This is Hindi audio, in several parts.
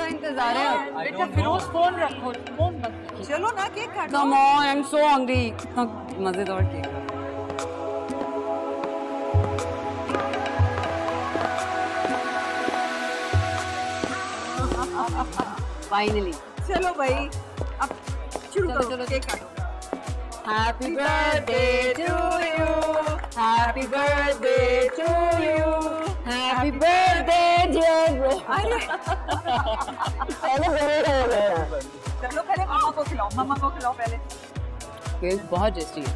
इंतजार है। बेटा फिरोज फोन रखो, फोन मत। चलो ना केक काटो। Come on, I'm so hungry. कितना मजेदार केक है। Finally. चलो भाई अब शुरू करो, केक काटो। Happy birthday to you. Happy birthday to you. Happy birthday dear bro. अरे चलो पहले मामा को खिलाओ पहले। केक बहुत टेस्टी है।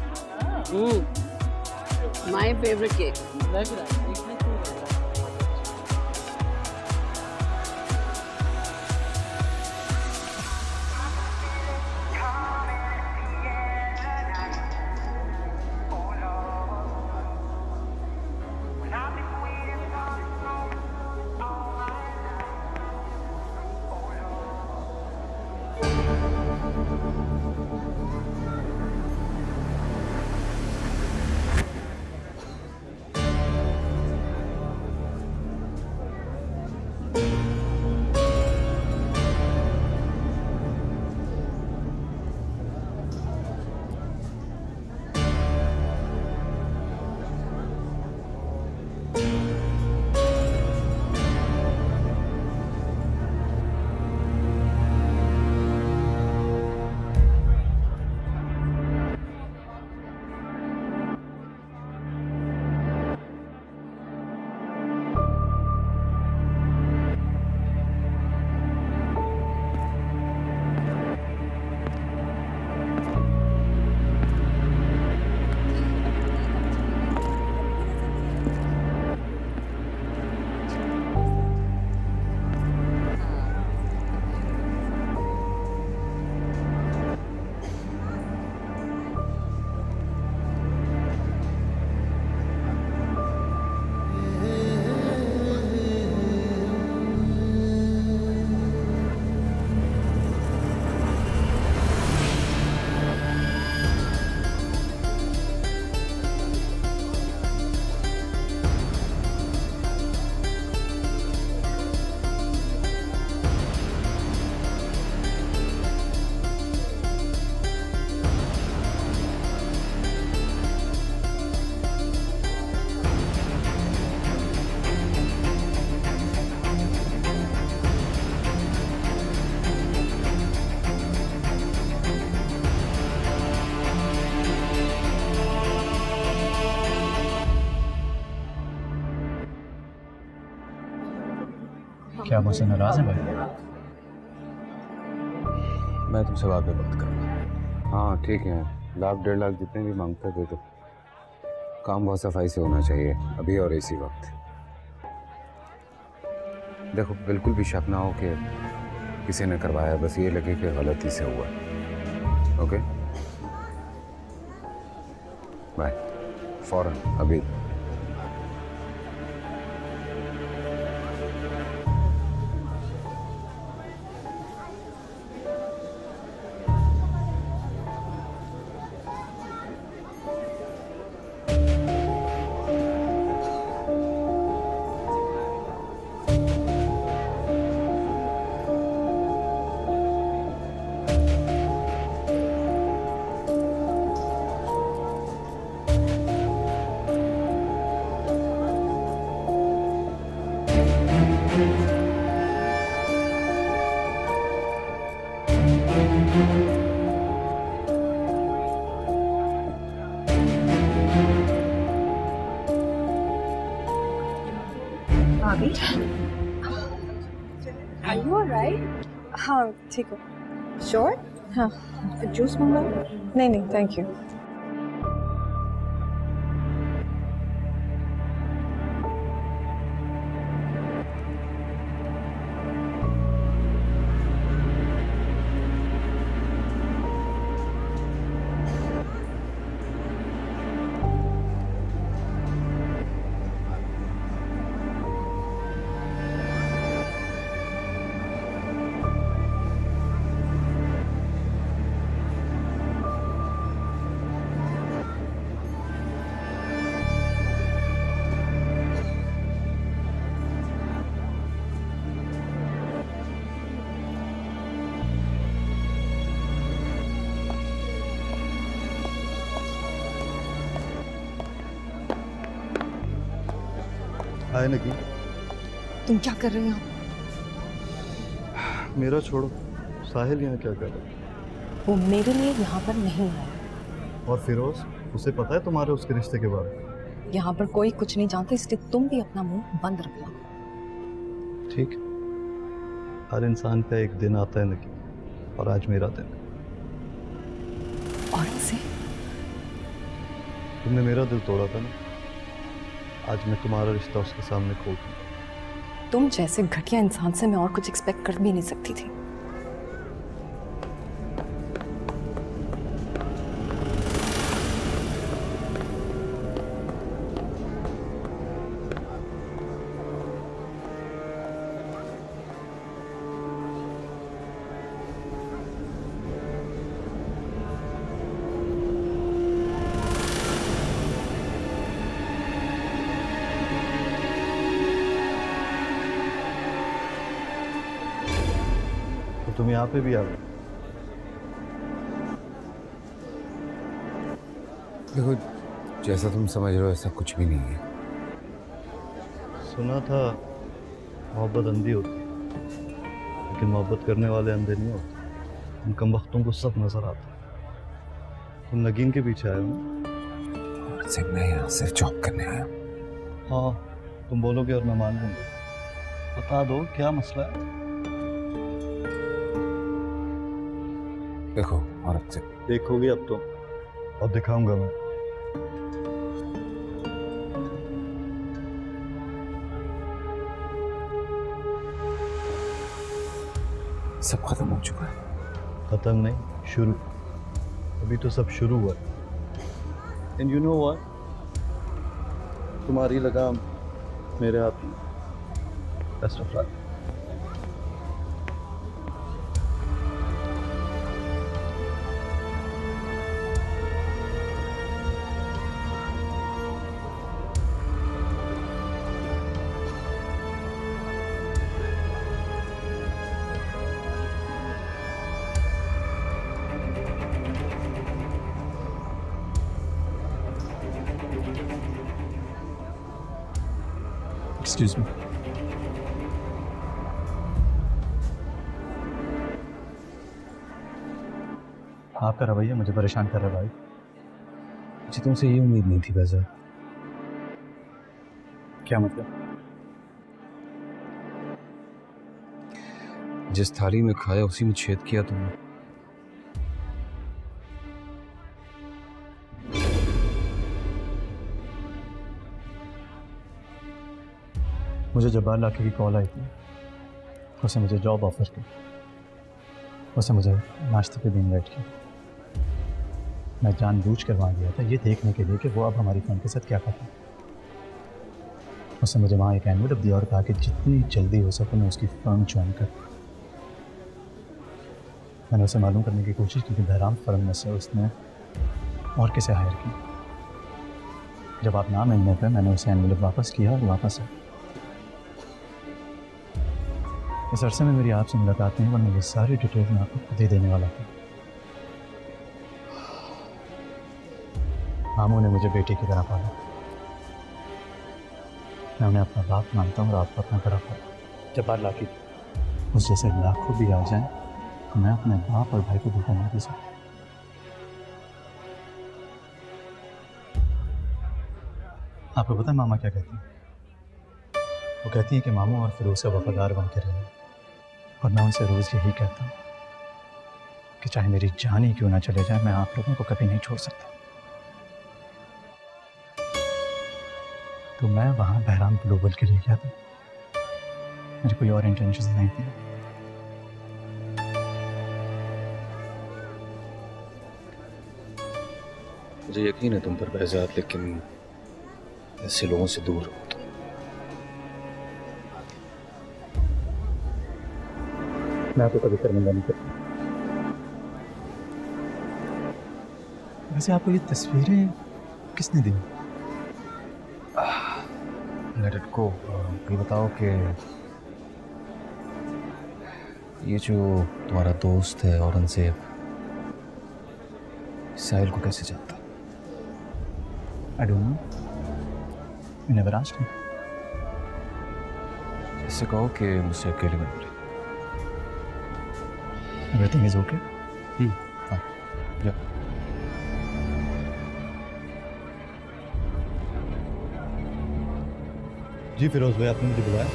My favorite cake. लग रहा है। क्या मुझसे नाराज है भाई? मैं तुमसे बाद में बात करूँगा। हाँ ठीक है, 1,00,000-1,50,000 जितने भी मांगते थे तो काम बहुत सफाई से होना चाहिए अभी और इसी वक्त। देखो बिल्कुल भी शक ना हो कि किसी ने करवाया, बस ये लगे कि गलती से हुआ। ओके बाय, फौरन अभी। Are you alright? हाँ ठीक हो। Sure? हाँ जूस मंगाओ? नहीं नहीं थैंक यू। आए नकी, तुम क्या कर रहे हो यहाँ? मेरा छोड़ो, साहिल यहाँ क्या कर रहा है? वो मेरे लिए यहाँ पर नहीं आया। और फिरोज, उसे पता है तुम्हारे उसके रिश्ते के बारे में? यहाँ पर कोई कुछ नहीं जानता, इसलिए तुम भी अपना मुंह बंद रखना। ठीक, हर इंसान का एक दिन आता है नकी, और आज मेरा दिन है। और इसे तुमने मेरा दिल तोड़ा था ना, आज मैं तुम्हारा रिश्ता उसके सामने खोल दूंगा। तुम जैसे घटिया इंसान से मैं और कुछ एक्सपेक्ट कर भी नहीं सकती थी। तुम यहाँ पे भी आ गए। देखो, जैसा तुम समझ रहे हो ऐसा कुछ भी नहीं है। सुना था मोहब्बत अंधी होती है, लेकिन मोहब्बत करने वाले अंधे नहीं होते। उन कम वक्तों को सब नजर आता है। तुम नगीन के पीछे आए हो ना? सिर्फ मैं यहाँ सिर्फ जॉब करने आया। हाँ, तुम बोलोगे और मैं मान लूंगा। बता दो क्या मसला है। देखो, औरत से देखोगे अब तो, और दिखाऊंगा मैं। सब खत्म हो चुका है। खत्म नहीं, शुरू। अभी तो सब शुरू हुआ। एंड यू नो व्हाट, तुम्हारी लगाम मेरे हाथ में। Best of luck. Excuse me. आपका रवैया मुझे परेशान कर रहा है भाई। मुझे तुमसे ये उम्मीद नहीं थी वैसा। क्या मतलब? जिस थाली में खाया उसी में छेद किया तुमने। मुझे जब्बार लाके की कॉल आई थी। उसने मुझे जॉब ऑफर की। उसने मुझे नाश्ते पे भी इन्वाइट किया। मैं जानबूझ कर वहाँ गया था ये देखने के लिए कि वो अब हमारी फ्रेंड के साथ क्या करता है। उसने मुझे वहाँ एक एनवेलप दिया और कहा कि जितनी जल्दी हो सके मैं उसकी फर्म ज्वाइन कर। मैंने उसे मालूम करने की कोशिश की कि बहराम फर्म में से उसने और किसे हायर किया। जब आप ना मिलने पर मैंने उसे एनवेलप वापस किया और वापस आया। इस अरसे में मेरी आपसे मुलाकात नहीं, वरना ये सारी डिटेल मैं आपको खुद ही देने वाला था। मामू ने मुझे बेटी की तरह पाला। मैं उन्हें अपना बाप मानता हूँ और आपको अपना बड़ा पाला। जब बात लाकी उस जैसे लाखों भी आ जाएं तो मैं अपने बाप और भाई को धोखा नहीं दे सकता। आपको पता है मामा क्या कहती है? वो कहती है कि मामू और फिरोज का वफादार बन के रहना। और मैं उनसे रोज़ यही कहता हूँ कि चाहे मेरी जान ही क्यों ना चले जाए, मैं आप लोगों को कभी नहीं छोड़ सकता। तो मैं वहाँ बहराम ग्लोबल के लिए गया था। मेरी कोई और इंटेंशन नहीं थी। मुझे यकीन है तुम पर बेहजात, लेकिन ऐसे लोगों से दूर हो तुम। मैं आपको कभी शर्मिंदा नहीं करता। वैसे आपको ये तस्वीरें किसने दी? Let it go. ये बताओ कि ये जो तुम्हारा दोस्त है औरंगजेब, साहिल को कैसे जानता? I don't know, you never asked me. इससे कहो कि मुझसे अकेले में मिले। Everything is okay? हाँ, या जी फिरोज भाई, आपने मुझे बुलाया?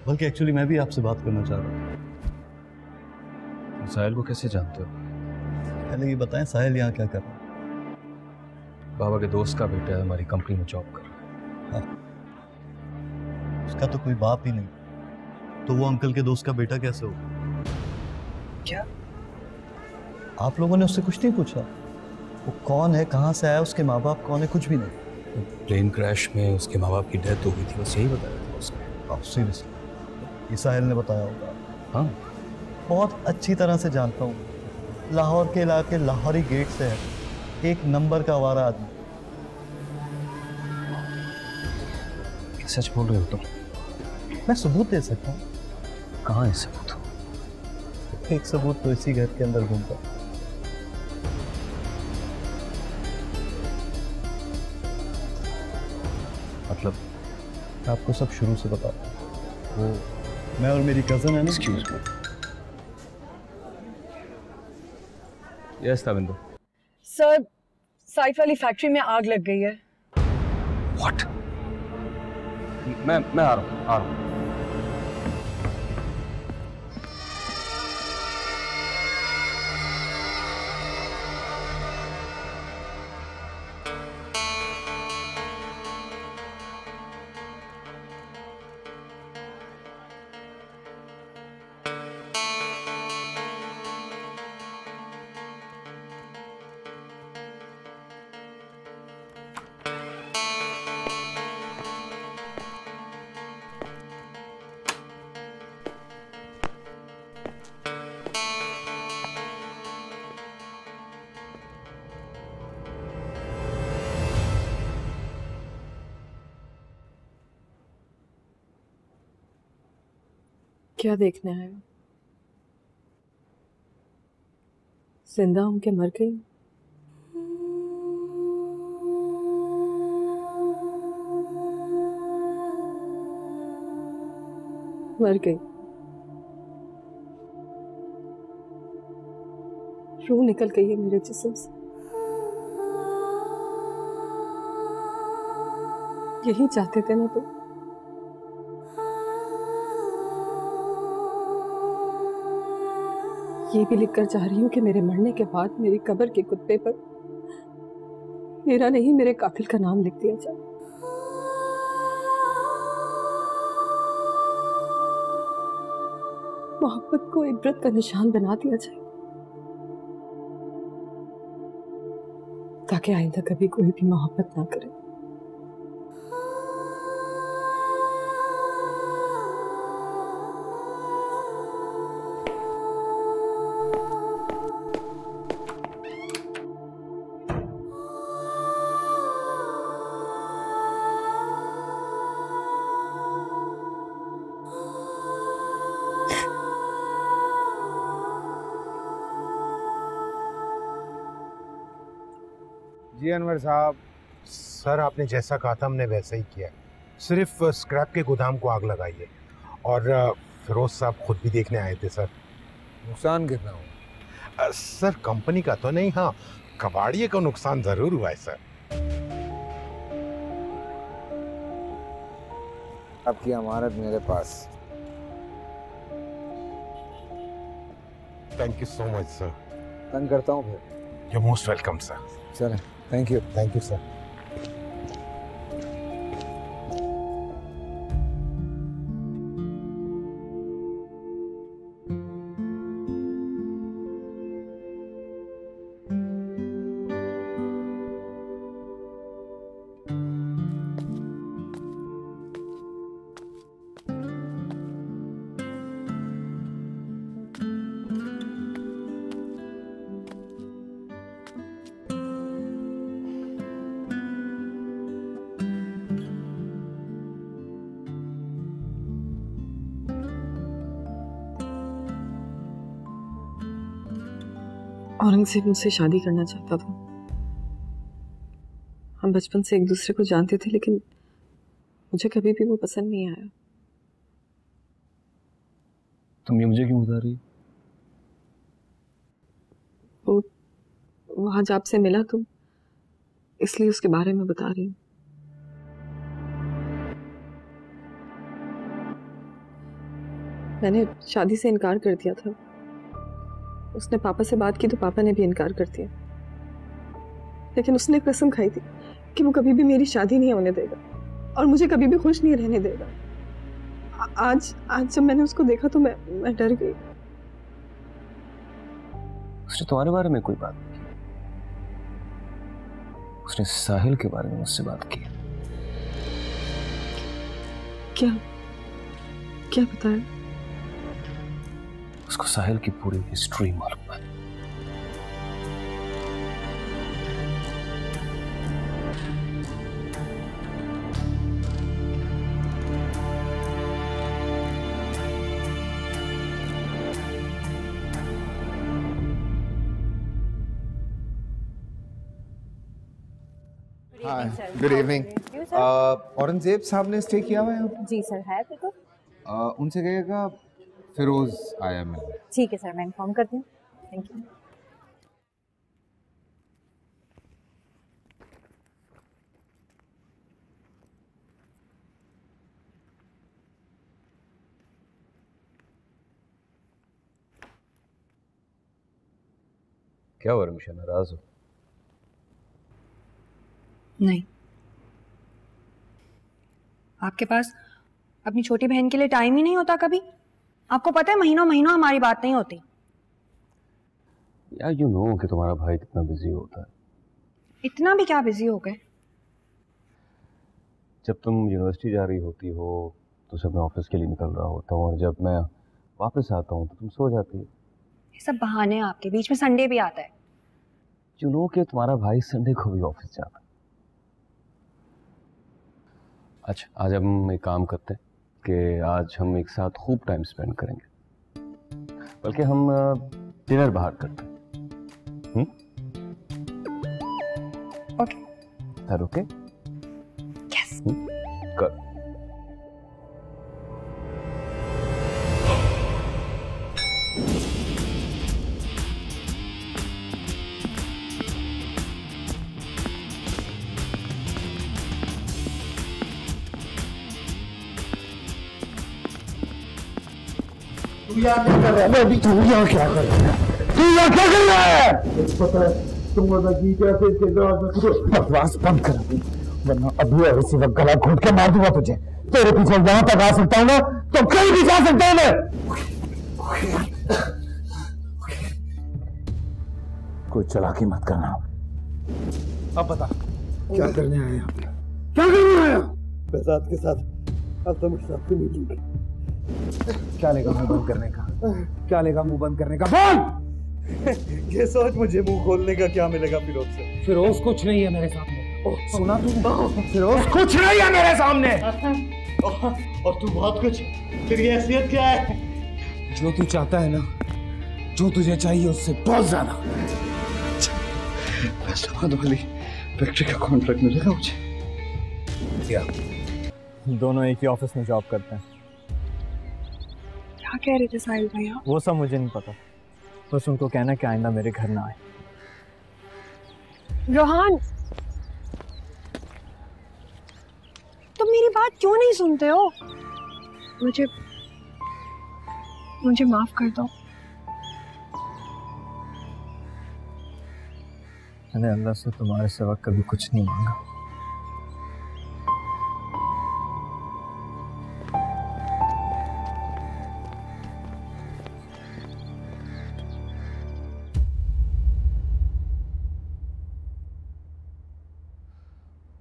बल्कि एक्चुअली मैं भी आपसे बात करना चाह रहा हूँ। साहिल को कैसे जानते हो? पहले ये बताएं, साहिल यहाँ क्या कर रहा है? बाबा के दोस्त का बेटा है, हमारी कंपनी में जॉब कर रहा है। हाँ। उसका तो कोई बाप ही नहीं, तो वो अंकल के दोस्त का बेटा कैसे होगा? क्या? आप लोगों ने उससे कुछ नहीं पूछा? वो कौन है, कहाँ से आया, उसके माँ बाप कौन है, कुछ भी नहीं? प्लेन क्रैश में उसके माँ बाप की डेथ हो गई थी, बस यही बताया था उसने। आप सीरियसली? ये साहिल ने बताया होगा? हाँ, बहुत अच्छी तरह से जानता हूँ। लाहौर के इलाके लाहौरी गेट से है, एक नंबर का आवारा आदमी। क्या सच बोल रहे हो तुम? मैं सबूत दे सकता हूँ। कहाँ है सबूत? एक सबूत तो इसी घर के अंदर घूमता। मतलब? आपको सब शुरू से बता। वो मैं और मेरी कजन है ना। Excuse me. यस ताविंदु। सर, साइट वाली फैक्ट्री में आग लग गई है। व्हाट? मैं आ रहा हूँ। क्या देखने आए हो? जिंदा हूं के मर गई? मर गई। रूह निकल गई है मेरे जिस्म से। यही चाहते थे ना तुम? ये भी लिखकर चाह रही हूँ कि मेरे मरने के बाद मेरी कब्र के कुत्ते पर मेरा नहीं, मेरे कातिल का नाम लिख दिया जाए। मोहब्बत को इबरत का निशान बना दिया जाए, ताकि आइंदा कभी कोई भी मोहब्बत ना करे। जी अनवर साहब, सर आपने जैसा कहा था हमने वैसा ही किया। सिर्फ स्क्रैप के गोदाम को आग लगाई है और फिरोज साहब खुद भी देखने आए थे सर। नुकसान कितना हुआ? सर कंपनी का तो नहीं, हाँ कबाड़िए का नुकसान जरूर हुआ है सर। आपकी अमानत मेरे पास। Thank you so much sir. तंग करता हूँ फिर? You most welcome sir. चलें, thank you. Thank you sir. Aurangzeb मुझसे शादी करना चाहता था। हम बचपन से एक दूसरे को जानते थे, लेकिन मुझे कभी भी वो पसंद नहीं आया। तुम ये मुझे क्यों बता रही? वो वहां जब आपसे मिला तो इसलिए उसके बारे में बता रही हूँ। मैंने शादी से इनकार कर दिया था। उसने पापा से बात की तो पापा ने भी इनकार कर दिया, लेकिन उसने कसम खाई थी कि वो कभी भी मेरी शादी नहीं होने देगा और मुझे कभी भी खुश नहीं रहने देगा। आज जब मैंने उसको देखा तो मैं डर गई। उसने तुम्हारे बारे में कोई बात नहीं की? उसने साहिल के बारे में मुझसे बात की? क्या बताया? उसको साहिल की पूरी हिस्ट्री मालूम है। Good evening. औरंगजेब साहब ने स्टे किया हुआ है यहाँ पे? जी सर, है तो उनसे कहिएगा फिरोज आया मिलने। ठीक है सर, मैं इन्फॉर्म करती हूँ। Thank you. क्या हुआ रमीशा, नाराज हो? नहीं, आपके पास अपनी छोटी बहन के लिए टाइम ही नहीं होता कभी? आपको पता है महीनों महीनों हमारी बात नहीं होती। यार यू नो कि तुम्हारा भाई कितना बिजी होता है। इतना भी क्या बिजी हो गए? जब तुम यूनिवर्सिटी जा रही होती हो तो जब मैं ऑफिस के लिए निकल रहा होता हूँ और जब मैं वापस आता हूँ तो तुम सो जाती हो। ये सब बहाने हैं आपके, बीच में संडे भी आता है। यू नो कि तुम्हारा भाई संडे को भी ऑफिस जाता है। अच्छा, आज हम एक काम करते हैं कि आज हम एक साथ खूब टाइम स्पेंड करेंगे, बल्कि हम डिनर बाहर करते हैं। ओके। Sir okay? यस। कर। तू यहाँ क्या कर रहा है? अभी तू यहाँ क्या कर रहा है? तू यहाँ क्या कर रहा है? पता है तुम जी कैसे इसके दरवाजे में बकवास बंद कर दी, वरना अभी और इसी वक्त गला घोट के मार दूंगा तुझे। तेरे पीछे यहाँ तक आ सकता हूँ ना तो कहीं भी जा सकता हूँ मैं। कोई चालाकी मत करना। अब बता क्या करने आया यहाँ पे? क्या करने आया? बेजात के साथ अब तुम साथ की मीटिंग। क्या लेगा मुंह बंद करने का? क्या लेगा मुंह बंद करने का? बोल। ये सोच मुझे मुंह खोलने का क्या मिलेगा फिरोज से? फिरोज कुछ नहीं है मेरे सामने। सुना तूने? फिरोज कुछ नहीं है मेरे सामने। और तू बहुत कुछ। फिर ये हैसियत क्या है? जो तू चाहता है ना, जो तुझे चाहिए उससे बहुत ज्यादा। फैसलाबाद वाली फैक्ट्री का कॉन्ट्रैक्ट मिलेगा मुझे? क्या दोनों एक ही ऑफिस में जॉब करते हैं? क्या कह रहे थे साहिल भैया? वो सब मुझे नहीं पता, बस उनको कहना कि आइंदा मेरे घर ना आए। रोहान, तुम मेरी बात क्यों नहीं सुनते हो? मुझे माफ कर दो। मैंने अल्लाह से तुम्हारे सिवा कभी कुछ नहीं मांगा।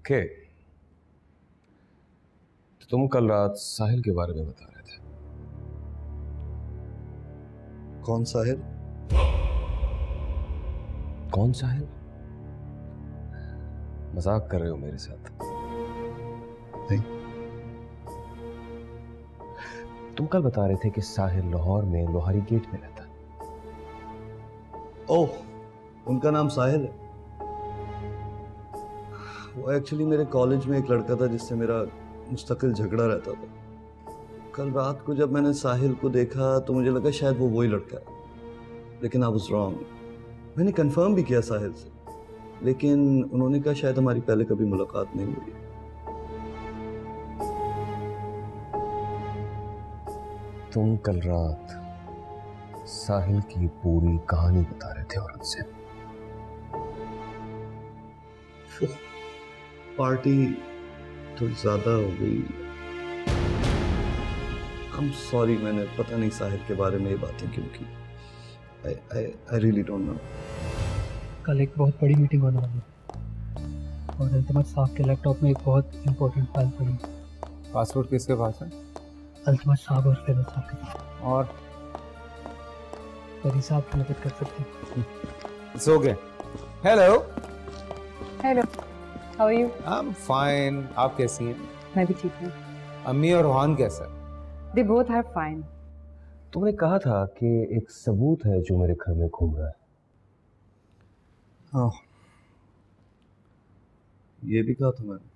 ओके, तो तुम कल रात साहिल के बारे में बता रहे थे। कौन साहिल? कौन साहिल? मजाक कर रहे हो मेरे साथ? नहीं। तुम कल बता रहे थे कि साहिल लाहौर में लोहारी गेट में रहता है। ओह, उनका नाम साहिल है। वो एक्चुअली मेरे कॉलेज में एक लड़का था जिससे मेरा मुस्तकिल झगड़ा रहता था। कल रात को जब मैंने साहिल को देखा तो मुझे लगा शायद वो वही लड़का है, लेकिन आई वाज रॉन्ग। मैंने कंफर्म भी किया साहिल से, लेकिन उन्होंने कहा शायद हमारी पहले कभी मुलाकात नहीं हुई। तुम कल रात साहिल की पूरी कहानी बता रहे थे औरत से। पार्टी थोड़ी ज्यादा हो गई। I'm sorry, मैंने पता नहीं साहिल के बारे में ये बातें क्यों की। I really don't know। कल एक बहुत बड़ी मीटिंग होने वाली है और अल्तमत साहब के लैपटॉप में एक बहुत इंपॉर्टेंट फाइल पड़ी है। पासवर्ड किसके पास है? अल्तमत साहब और फिरोज साहब के पास। और परी साहब की मदद कर सकते हैं। It's okay। Hello। Hello, how are you? I'm fine। आप कैसी हैं? मैं भी ठीक हूँ। अम्मी और रोहान कैसा? They both are fine. तुमने कहा था कि एक सबूत है जो मेरे घर में घूम रहा है। हाँ, ये भी कहा था मैंने।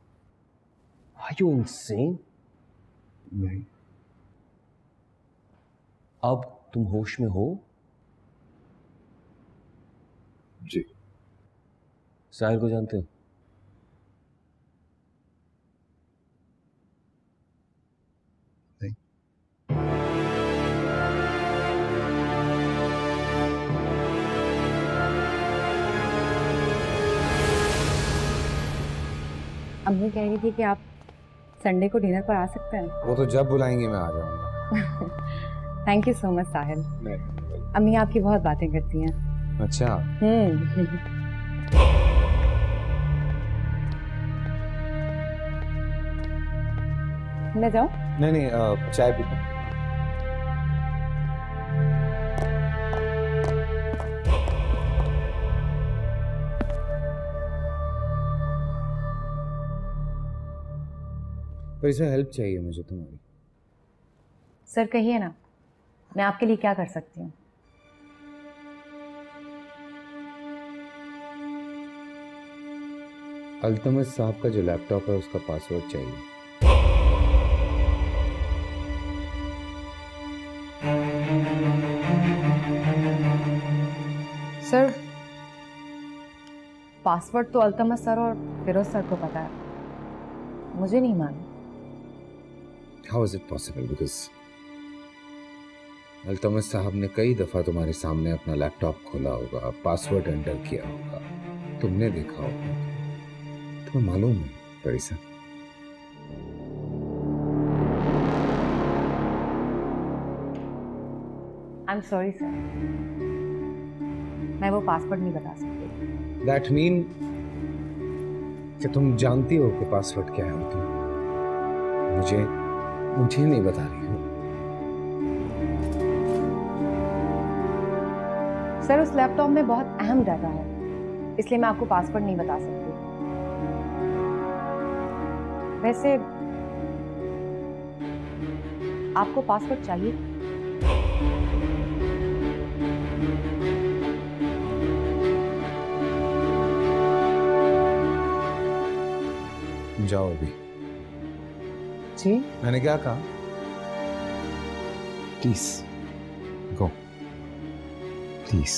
Are you insane? नहीं। अब तुम होश में हो? जी। साहिल को जानते हो? नहीं। अम्मी कह रही थी कि आप संडे को डिनर पर आ सकते हैं। वो तो जब बुलाएंगे मैं आ जाऊंगा। थैंक यू सो मच साहिल। अम्मी आपकी बहुत बातें करती हैं। अच्छा। मैं जाऊं? नहीं, चाय पीता हूं। पर इसमें हेल्प चाहिए मुझे तुम्हारी। सर कहिए ना, मैं आपके लिए क्या कर सकती हूँ? अल्तमत साहब का जो लैपटॉप है उसका पासवर्ड चाहिए। सर पासवर्ड तो अल्तमत सर और फिरोज सर को पता है, मुझे नहीं मालूम। How is it possible? Because अल्तमत साहब ने कई दफा तुम्हारे सामने अपना लैपटॉप खोला होगा, पासवर्ड एंटर किया होगा, तुमने देखा होगा, तुम्हें मालूम है परिसा। I'm sorry सर, मैं वो पासवर्ड नहीं बता सकती। That mean कि तुम जानती हो कि पासवर्ड क्या है, तुम मुझे नहीं बता रही हो। सर उस लैपटॉप में बहुत अहम डाटा है, इसलिए मैं आपको पासवर्ड नहीं बता सकती। वैसे आपको पासवर्ड चाहिए? जाओ अभी। जी मैंने क्या कहा? Please go, please.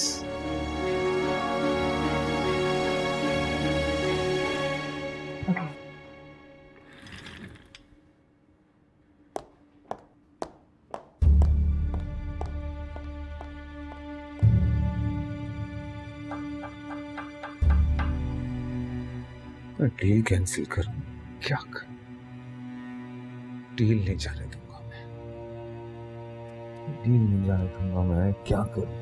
Deal cancel कर, क्या कर? डील नहीं जाने दूंगा मैं, डील नहीं जाने दूंगा मैं, क्या करूं?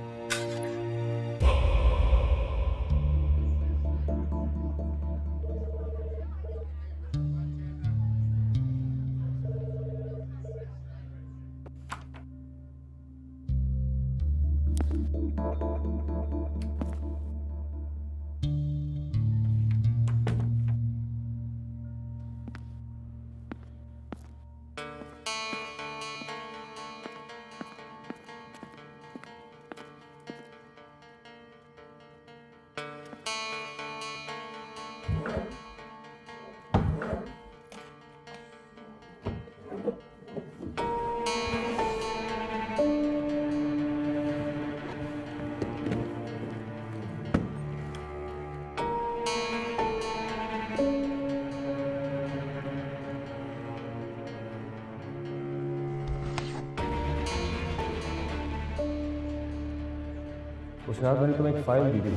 उसके बाद मैंने तुम्हें एक फाइल दी थी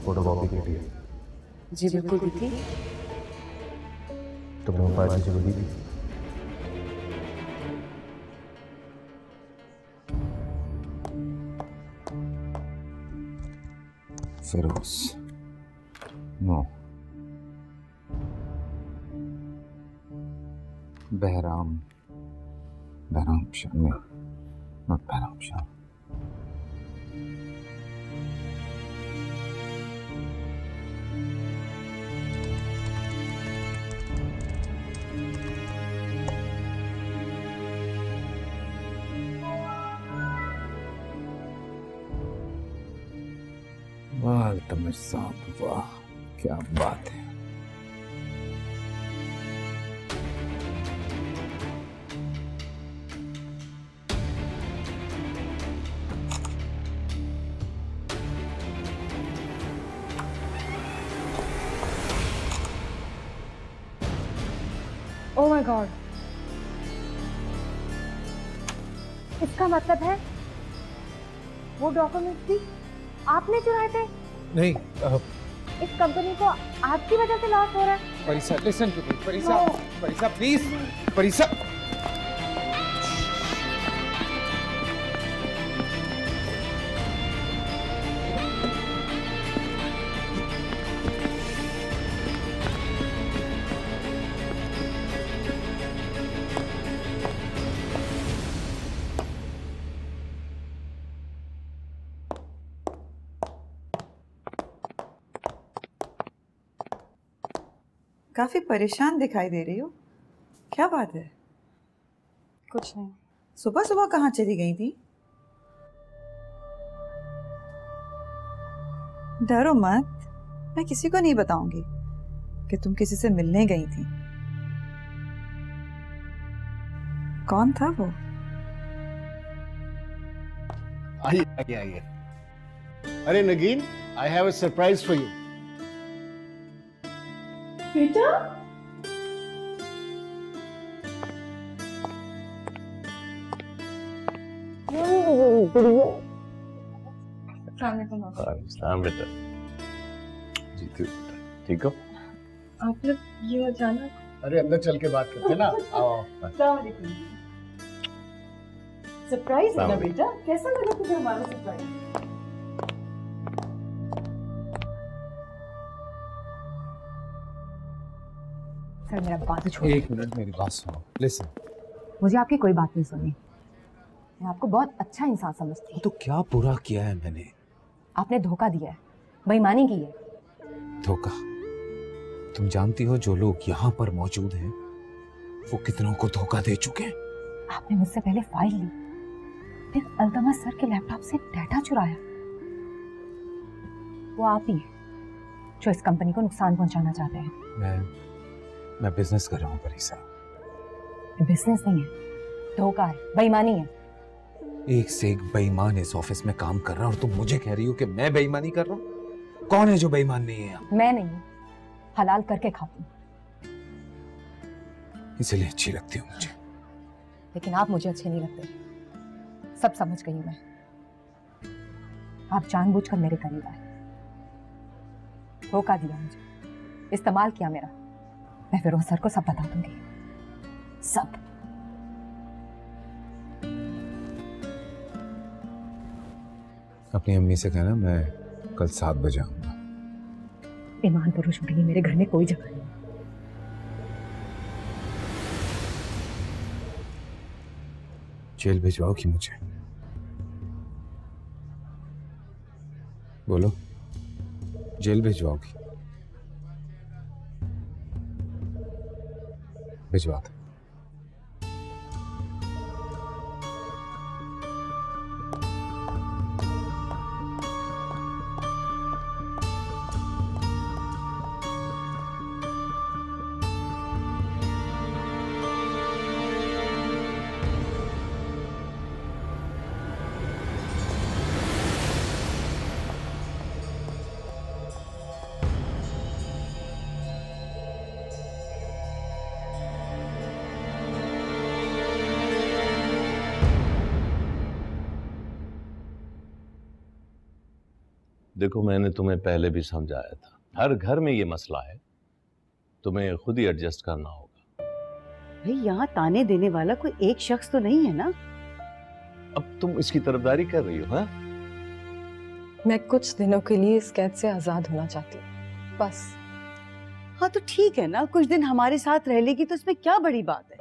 फोटोकॉपी के लिए। जी बिल्कुल दी थी। तुमने वो फाइल मुझे दी थी। फिरोज, नो। बहराम शाह, नॉट बहराम शाह। वाह तमिर साहब, वाह क्या बात है। ओह माय गॉड, इसका मतलब है वो डॉक्यूमेंट्स भी आपने चुराए थे? नहीं, इस कंपनी को आपकी वजह से लॉस हो रहा है। Parisa, listen to me, Parisa please, Parisa. काफी परेशान दिखाई दे रही हो, क्या बात है? कुछ नहीं। सुबह सुबह कहाँ चली गई थी? डरो मत, मैं किसी को नहीं बताऊंगी कि तुम किसी से मिलने गई थी। कौन था वो? आइए। अरे Nageen, I have a surprise for you. बेटा, बेटा जी, ठीक हो? आप लोग ये अचानक? अरे अंदर चल के बात करते ना, आओ। सरप्राइज है ना बेटा? कैसा लगा तुझे हमारा सरप्राइज? सर मेरा बात छोड़ो। एक मिनट मेरी बात सुनो, लिसन। मुझे आपकी कोई बात नहीं सुननी। मैं आपको बहुत अच्छा इंसान समझती हूँ। तो क्या बुरा किया है मैंने? आपने धोखा दिया है, बेईमानी की है। धोखा? तुम जानती हो जो लोग यहाँ पर मौजूद हैं वो कितनों को धोखा दे चुके हैं। आपने मुझसे पहले फाइल ली, फिर अल्तमस सर के लैपटॉप से डाटा चुराया। वो आप ही है जो इस कंपनी को नुकसान पहुंचाना चाहते हैं। मैं बिजनेस कर रहा हूँ परिसा। बिजनेस नहीं है, धोखा है, बेईमानी है। एक से एक बेईमान इस ऑफिस में काम कर रहा है और तुम मुझे कह रही हो कि मैं बेईमानी कर रहा हूँ? कौन है जो बेईमान नहीं है? मैं नहीं हूँ, हलाल करके खाती हूँ। इसलिए अच्छी लगती हो मुझे। लेकिन आप मुझे अच्छे नहीं लगते, सब समझ गई मैं। आप जानबूझकर मेरे करीब आए, धोखा दिया मुझे, इस्तेमाल किया मेरा। मैं फिरोज सर को सब बता दूंगी, सब। अपनी अम्मी से कहना मैं कल 7 बजे आऊंगा। ईमान पुरुष के लिए मेरे घर में कोई जगह नहीं। जेल भिजवाओगी मुझे? बोलो, जेल भिजवाओगी? भिजवा दो। देखो मैंने तुम्हें पहले भी समझाया था, हर घर में ये मसला है, तुम्हें खुद ही एडजस्ट करना होगा। भाई यहाँ ताने देने वाला कोई एक शख्स तो नहीं है ना। अब तुम इसकी तरफदारी कर रही हो? हाँ, मैं कुछ दिनों के लिए इस कैद से आजाद होना चाहती हूँ, बस। हाँ तो ठीक है ना, कुछ दिन हमारे साथ रह लेगी तो इसमें क्या बड़ी बात है।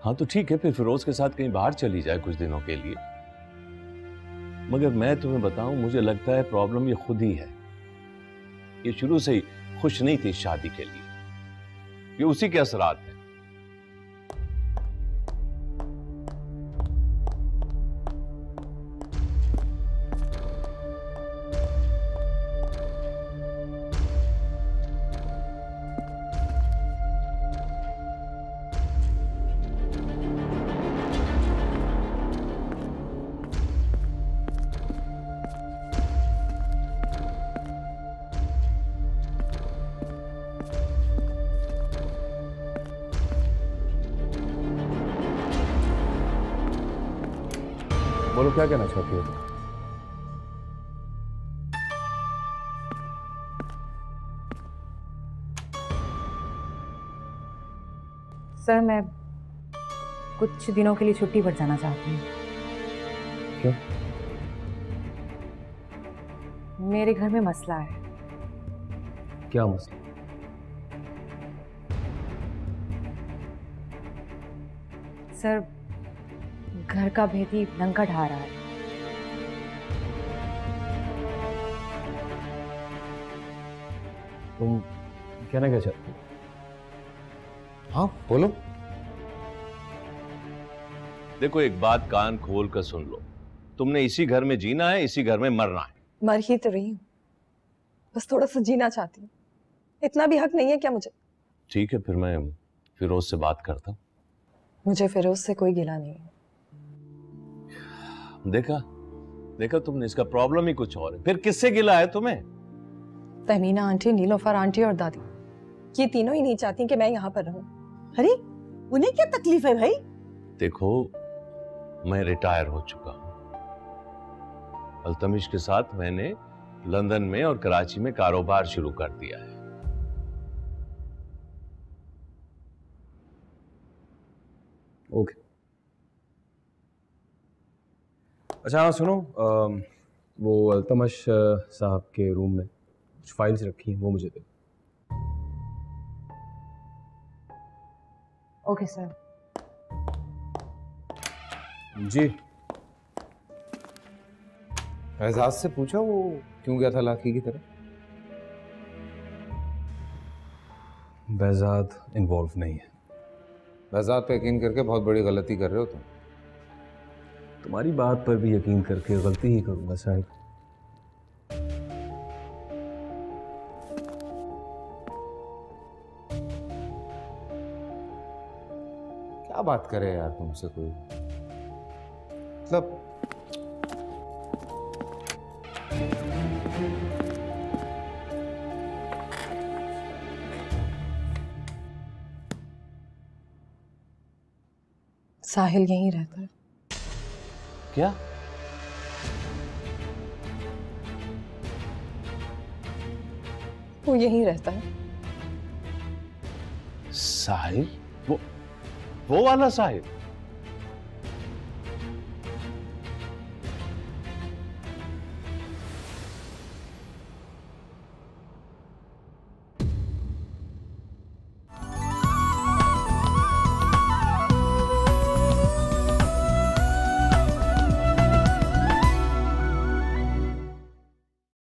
हाँ तो ठीक है, फिर फिरोज के साथ कहीं बाहर चली जाए कुछ दिनों के लिए। मगर मैं तुम्हें बताऊं, मुझे लगता है प्रॉब्लम ये खुद ही है। ये शुरू से ही खुश नहीं थी शादी के लिए, ये उसी के असरात हैं। बोलो क्या कहना चाहती हो? सर मैं कुछ दिनों के लिए छुट्टी पर जाना चाहती हूँ। क्यों? मेरे घर में मसला है। क्या मसला? सर घर का भेदी लंका ढा रहा है। तुम कहना क्या चाहती हो? हाँ बोलो। देखो एक बात कान खोल कर सुन लो, तुमने इसी घर में जीना है, इसी घर में मरना है। मर ही तो रही हूँ, बस थोड़ा सा जीना चाहती हूँ। इतना भी हक नहीं है क्या मुझे? ठीक है, फिर मैं फिरोज से बात करता हूँ। मुझे फिरोज से कोई गिला नहीं है। देखा देखा तुमने, इसका प्रॉब्लम ही कुछ और है। फिर किससे गिला है तुम्हें? तहमीना आंटी, नीलोफर आंटी और दादी, ये तीनों ही नहीं चाहती कि मैं यहाँ पर रहूं। अरे उन्हें क्या तकलीफ है भाई? देखो मैं रिटायर हो चुका हूं, अल्तमिश के साथ मैंने लंदन में और कराची में कारोबार शुरू कर दिया है। ओके। अच्छा हाँ सुनो, वो अल्तमश साहब के रूम में कुछ फाइल्स रखी हैं, वो मुझे दे। Okay sir. जी। एजाज से पूछा वो क्यों गया था लाठी की तरह? बेजाद इन्वॉल्व नहीं है। बेजाद पे यकीन करके बहुत बड़ी गलती कर रहे हो तुम। तुम्हारी बात पर भी यकीन करके गलती ही करूंगा साहब। क्या बात करे यार तुमसे कोई, मतलब साहिल यहीं रहता है। क्या? वो यहीं रहता है। साहिल? वो वाला साहिल?